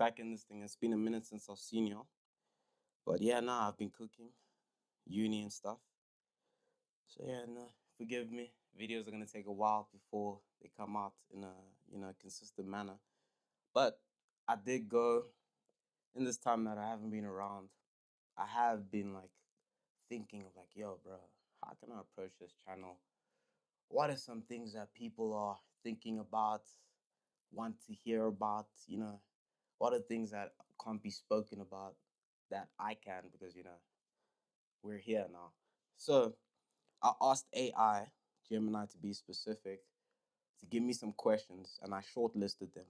back in this thing. It's been a minute since I've seen y'all. But yeah, nah, I've been cooking, uni and stuff. So yeah, nah, forgive me. Videos are gonna take a while before they come out in a consistent manner. But I did go in this time that I haven't been around. I have been like thinking of like, yo, bro, how can I approach this channel? What are some things that people are thinking about, want to hear about, what are things that can't be spoken about that I can, because we're here now. So I asked AI, Gemini to be specific, to give me some questions, and I shortlisted them.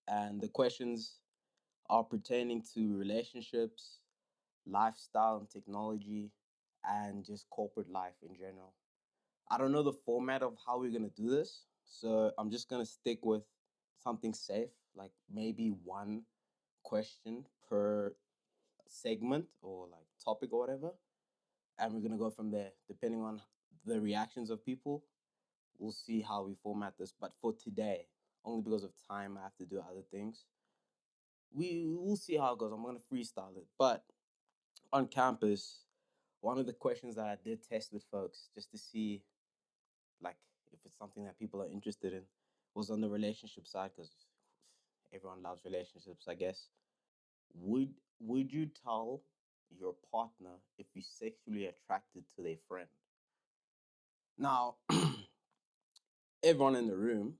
And the questions are pertaining to relationships, lifestyle and technology, and just corporate life in general. I don't know the format of how we're gonna do this, so I'm just gonna stick with something safe, like maybe one question per segment or like topic or whatever, and we're gonna go from there. Depending on the reactions of people, we'll see how we format this. But for today, only because of time, I have to do other things. We'll see how it goes. I'm gonna freestyle it, but on campus, one of the questions that I did test with folks just to see like if it's something that people are interested in was on the relationship side, because everyone loves relationships, I guess. Would you tell your partner if you're sexually attracted to their friend? Now, everyone in the room,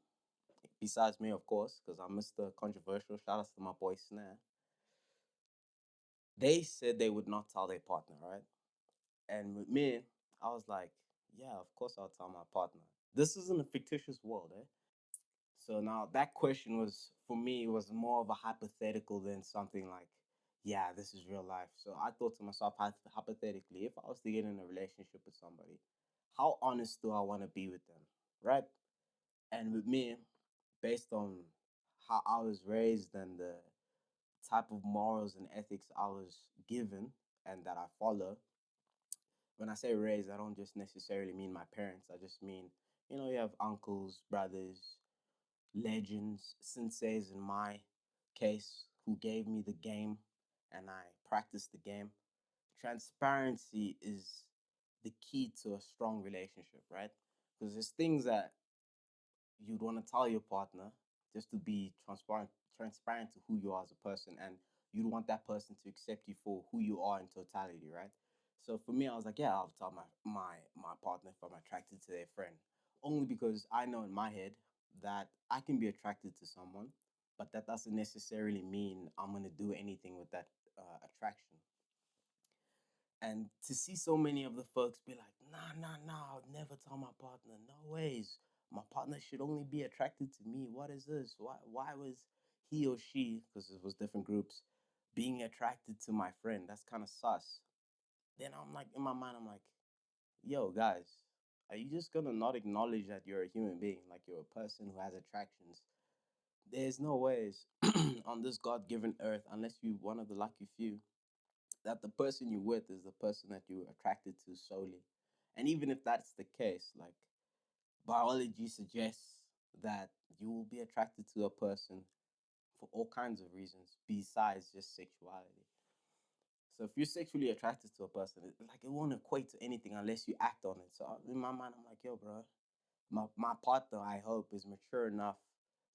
besides me, of course, because I'm Mr. Controversial, shout out to my boy SNE, they said they would not tell their partner, right? And with me, I was like, yeah, of course I'll tell my partner. This is in a fictitious world, eh? So now that question was, for me, was more of a hypothetical than something like, yeah, this is real life. So I thought to myself, hypothetically, if I was to get in a relationship with somebody, how honest do I want to be with them, right? And with me, based on how I was raised and the type of morals and ethics I was given and that I follow, when I say raised, I don't just necessarily mean my parents. I just mean, you have uncles, brothers, legends, senseis in my case, who gave me the game and I practiced the game. Transparency is the key to a strong relationship, right? Because there's things that you'd want to tell your partner just to be transparent to who you are as a person, and you'd want that person to accept you for who you are in totality, right? So for me, I was like, yeah, I'll tell my partner if I'm attracted to their friend, only because I know in my head that I can be attracted to someone, but that doesn't necessarily mean I'm gonna do anything with that attraction. And to see so many of the folks be like, nah, nah, nah, I'll never tell my partner. No ways. My partner should only be attracted to me. What is this? Why was he or she, because it was different groups, being attracted to my friend? That's kind of sus. Then I'm like, in my mind, I'm like, yo, guys, are you just gonna not acknowledge that you're a human being? Like you're a person who has attractions. There's no ways on this God given earth, unless you're one of the lucky few, that the person you're with is the person that you're attracted to solely. And even if that's the case, like biology suggests that you will be attracted to a person for all kinds of reasons besides just sexuality. So if you're sexually attracted to a person, it won't equate to anything unless you act on it. So in my mind, I'm like, yo, bro, my partner, I hope, is mature enough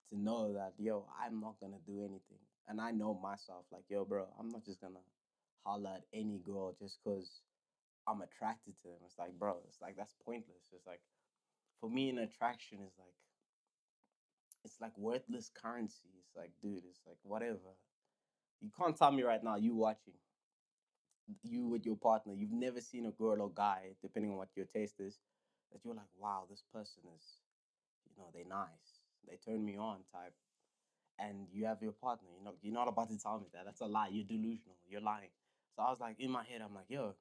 to know that, yo, I'm not gonna do anything. And I know myself, like, yo, bro, I'm not just gonna holler at any girl just because I'm attracted to them. It's like, bro, it's like that's pointless. It's like, for me, an attraction is like, it's like worthless currency. It's like, dude, it's like whatever. You can't tell me right now, you watching, you with your partner, you've never seen a girl or guy, depending on what your taste is, that you're like, wow, this person is, they nice. They turn me on type. And you have your partner, you're not about to tell me that. That's a lie. You're delusional. You're lying. So I was like, in my head, I'm like, yo,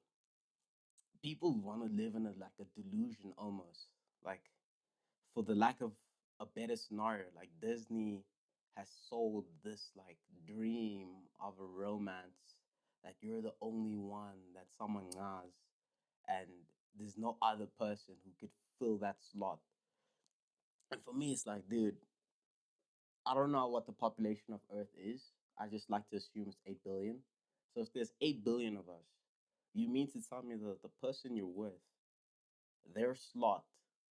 people want to live in a delusion almost. Like, for the lack of a better scenario, like Disney has sold this like dream of a romance that you're the only one that someone has, and there's no other person who could fill that slot. And for me, it's like, dude, I don't know what the population of Earth is. I just like to assume it's 8 billion. So if there's 8 billion of us, you mean to tell me that the person you're with, their slot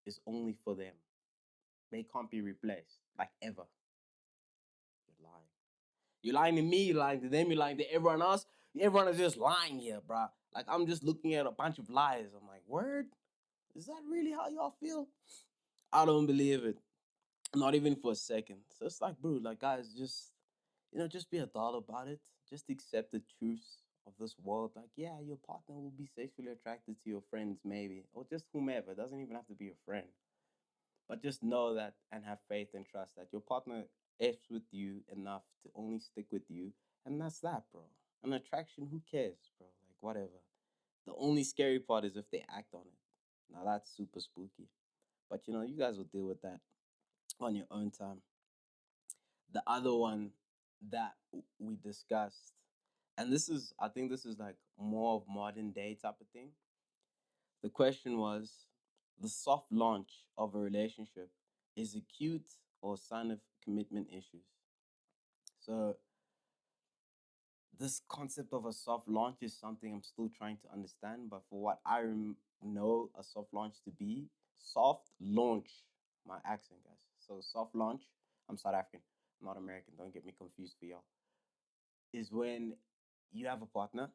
is only for them? They can't be replaced, like ever. You're lying. You're lying to me, you're lying to them, you're lying to everyone else. Everyone is just lying here, bruh. Like, I'm just looking at a bunch of lies. I'm like, word? Is that really how y'all feel? I don't believe it. Not even for a second. So it's like, bro, like, guys, just, just be adult about it. Just accept the truths of this world. Like, yeah, your partner will be sexually attracted to your friends, maybe, or just whomever. It doesn't even have to be your friend. But just know that and have faith and trust that your partner F's with you enough to only stick with you. And that's that, bro. An attraction, who cares, bro? Like, whatever. The only scary part is if they act on it. Now, that's super spooky. But, you guys will deal with that on your own time. The other one that we discussed, and I think this is like more of modern day type of thing. The question was, the soft launch of a relationship, is it cute or a sign of commitment issues? So this concept of a soft launch is something I'm still trying to understand, but for what I know a soft launch to be, soft launch, my accent, guys. So soft launch, I'm South African, I'm not American, don't get me confused for y'all, is when you have a partner,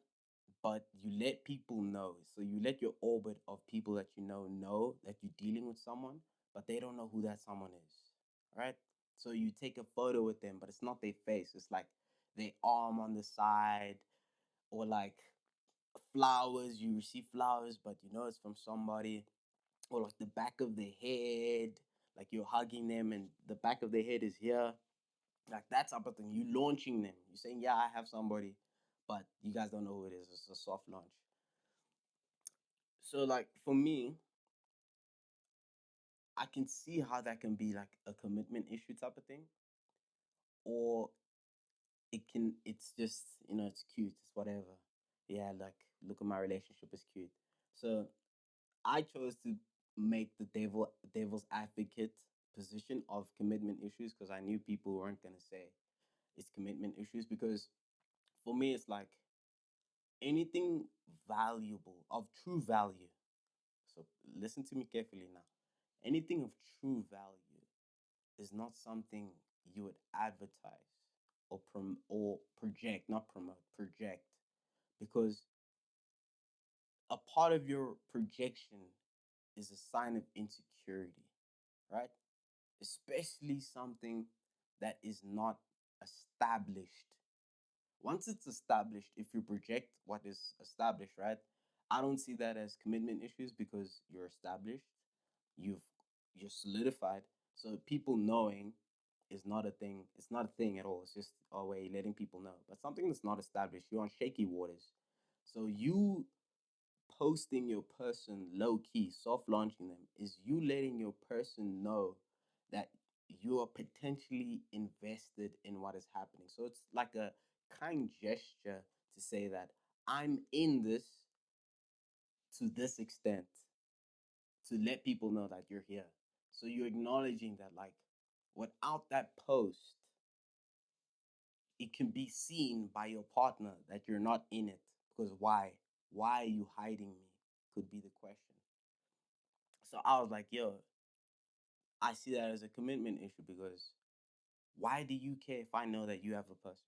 but you let people know. So you let your orbit of people that you know that you're dealing with someone, but they don't know who that someone is. Right? So you take a photo with them, but it's not their face. It's like their arm on the side, or like flowers. You receive flowers, but you know it's from somebody, or like the back of their head, like you're hugging them and the back of their head is here. Like that type of thing. You launching them. You're saying, yeah, I have somebody, but you guys don't know who it is. It's a soft launch. So like for me, I can see how that can be like a commitment issue type of thing. Or it's just, it's cute, it's whatever. Yeah, like look at my relationship, is cute. So I chose to make the devil's advocate position of commitment issues, because I knew people weren't gonna say it's commitment issues, because for me it's like anything valuable, of true value. So listen to me carefully now. Anything of true value is not something you would advertise or project, not promote, project, because a part of your projection is a sign of insecurity, right? Especially something that is not established. Once it's established, if you project what is established, right? I don't see that as commitment issues, because you're established, you've you're solidified. So people knowing is not a thing. It's not a thing at all. It's just a way letting people know. But something that's not established, you're on shaky waters. So you posting your person low key, soft launching them, is you letting your person know that you are potentially invested in what is happening. So it's like a kind gesture to say that I'm in this to this extent, to let people know that you're here. So you're acknowledging that, like, without that post, it can be seen by your partner that you're not in it. Because why? Why are you hiding me? Could be the question. So I was like, yo, I see that as a commitment issue, because why do you care if I know that you have a person?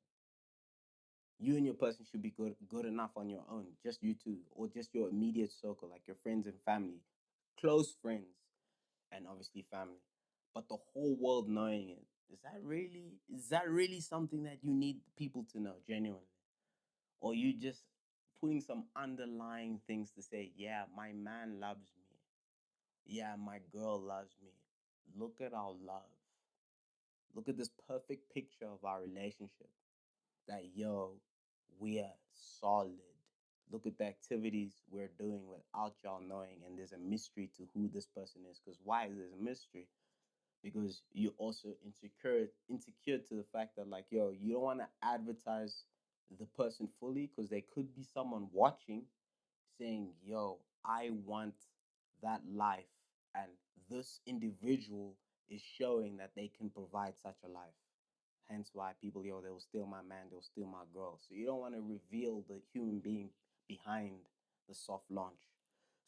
You and your person should be good enough on your own, just you two, or just your immediate circle, like your friends and family, close friends, and obviously family. But the whole world knowing it, is that really something that you need people to know genuinely? Or you just putting some underlying things to say, yeah, my man loves me. Yeah, my girl loves me. Look at our love. Look at this perfect picture of our relationship. That, yo, we are solid. Look at the activities we're doing without y'all knowing, and there's a mystery to who this person is. Because why is there a mystery? Because you're also insecure to the fact that, like, yo, you don't want to advertise the person fully, because there could be someone watching saying, yo, I want that life, and this individual is showing that they can provide such a life. Hence why people, yo, they'll steal my man, they'll steal my girl. So you don't want to reveal the human being behind the soft launch.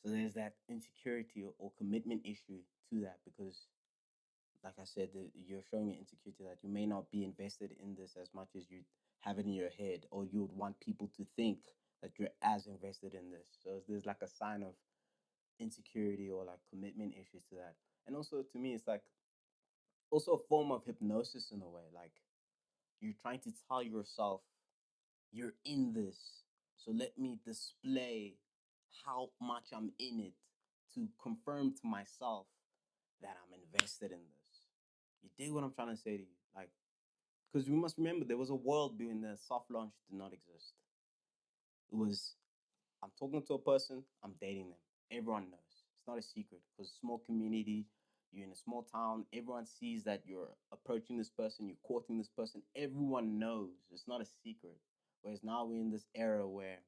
So there's that insecurity or commitment issue to that, because like I said, you're showing an insecurity that you may not be invested in this as much as you have it in your head, or you would want people to think that you're as invested in this. So there's like a sign of insecurity or like commitment issues to that. And also to me, it's like also a form of hypnosis in a way. Like you're trying to tell yourself you're in this. So let me display how much I'm in it to confirm to myself that I'm invested in this. You dig what I'm trying to say to you? Like, because we must remember there was a world when the soft launch did not exist. It was, I'm talking to a person, I'm dating them. Everyone knows. It's not a secret because small community, you're in a small town, everyone sees that you're approaching this person, you're courting this person. Everyone knows. It's not a secret. Whereas now we're in this era where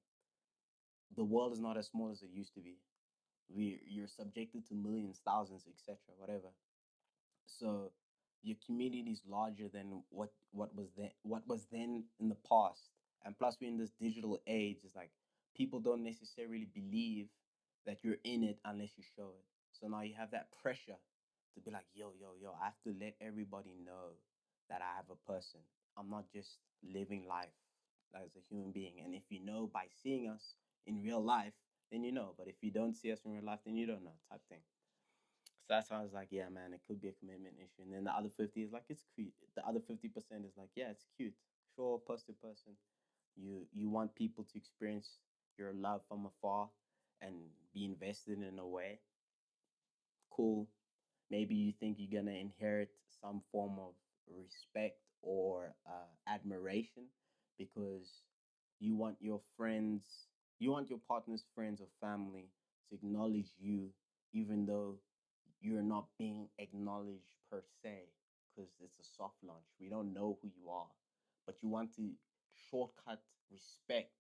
the world is not as small as it used to be. You're subjected to millions, thousands, etc., whatever. So your community is larger than what was then in the past. And plus we're in this digital age. It's like people don't necessarily believe that you're in it unless you show it. So now you have that pressure to be like, yo, I have to let everybody know that I have a person. I'm not just living life as a human being. And if you know by seeing us in real life, then you know. But if you don't see us in real life, then you don't know, type thing. So that's why I was like, yeah, man, it could be a commitment issue. And then the other 50 is like, it's cute. The other 50% is like, yeah, it's cute. Sure, person to person. You want people to experience your love from afar and be invested in a way. Cool. Maybe you think you're gonna inherit some form of respect or admiration because you want your friends, you want your partner's friends or family to acknowledge you, even though you're not being acknowledged per se, because it's a soft launch. We don't know who you are, but you want to shortcut respect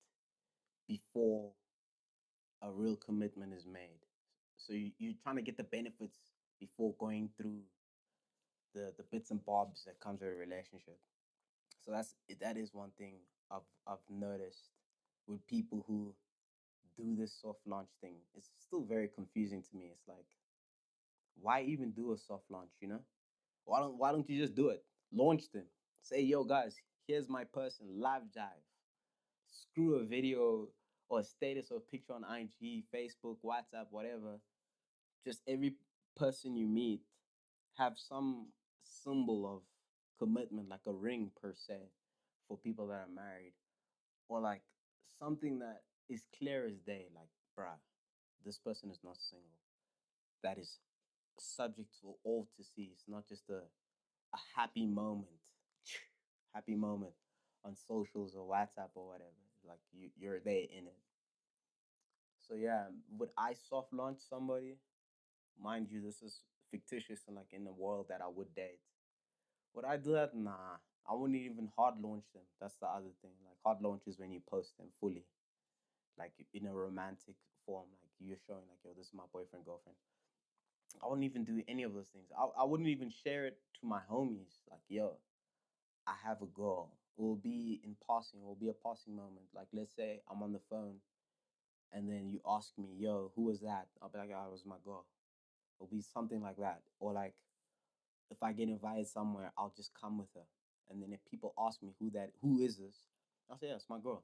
before a real commitment is made. So you're trying to get the benefits before going through the bits and bobs that comes with a relationship. So that is one thing I've noticed with people who do this soft launch thing. It's still very confusing to me. It's like, why even do a soft launch, you know? Why don't you just do it? Launch them. Say, yo guys, here's my person, live jive. Screw a video or a status or a picture on IG, Facebook, WhatsApp, whatever. Just every person you meet have some symbol of commitment, like a ring per se, for people that are married, or like something that is clear as day, like, bruh, this person is not single. That is subject for all to see. It's not just a happy moment, happy moment on socials or WhatsApp or whatever. Like you're there in it. So yeah, would I soft launch somebody? Mind you, this is fictitious and like in the world that I would date. Would I do that? Nah. I wouldn't even hard launch them. That's the other thing. Like hard launch is when you post them fully, like in a romantic form. Like you're showing like, yo, this is my boyfriend, girlfriend. I wouldn't even do any of those things. I wouldn't even share it to my homies. Like, yo, I have a girl. It will be in passing. It will be a passing moment. Like, let's say I'm on the phone and then you ask me, yo, who was that? I'll be like, oh, it was my girl. It'll be something like that. Or like, if I get invited somewhere, I'll just come with her. And then if people ask me who is this? I'll say, yeah, it's my girl.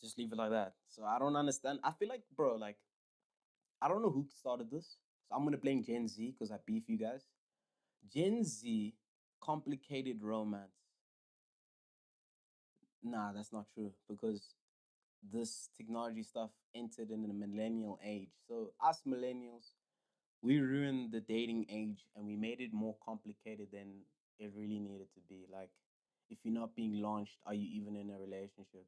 Just leave it like that. So I don't understand. I feel like, bro, like, I don't know who started this. So I'm gonna blame Gen Z because I beef you guys. Gen Z complicated romance. Nah, that's not true because this technology stuff entered in the millennial age. So us millennials, we ruined the dating age and we made it more complicated than it really needed to be. Like, if you're not being launched, are you even in a relationship?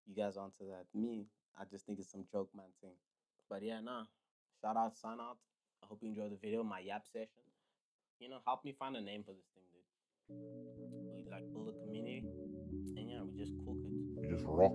You guys answer that. Me, I just think it's some joke man thing. But yeah, nah. Shout out, sign out. I hope you enjoyed the video, my yap session. Help me find a name for this thing, dude. We like build a community, and yeah, we just cook it. You just rock.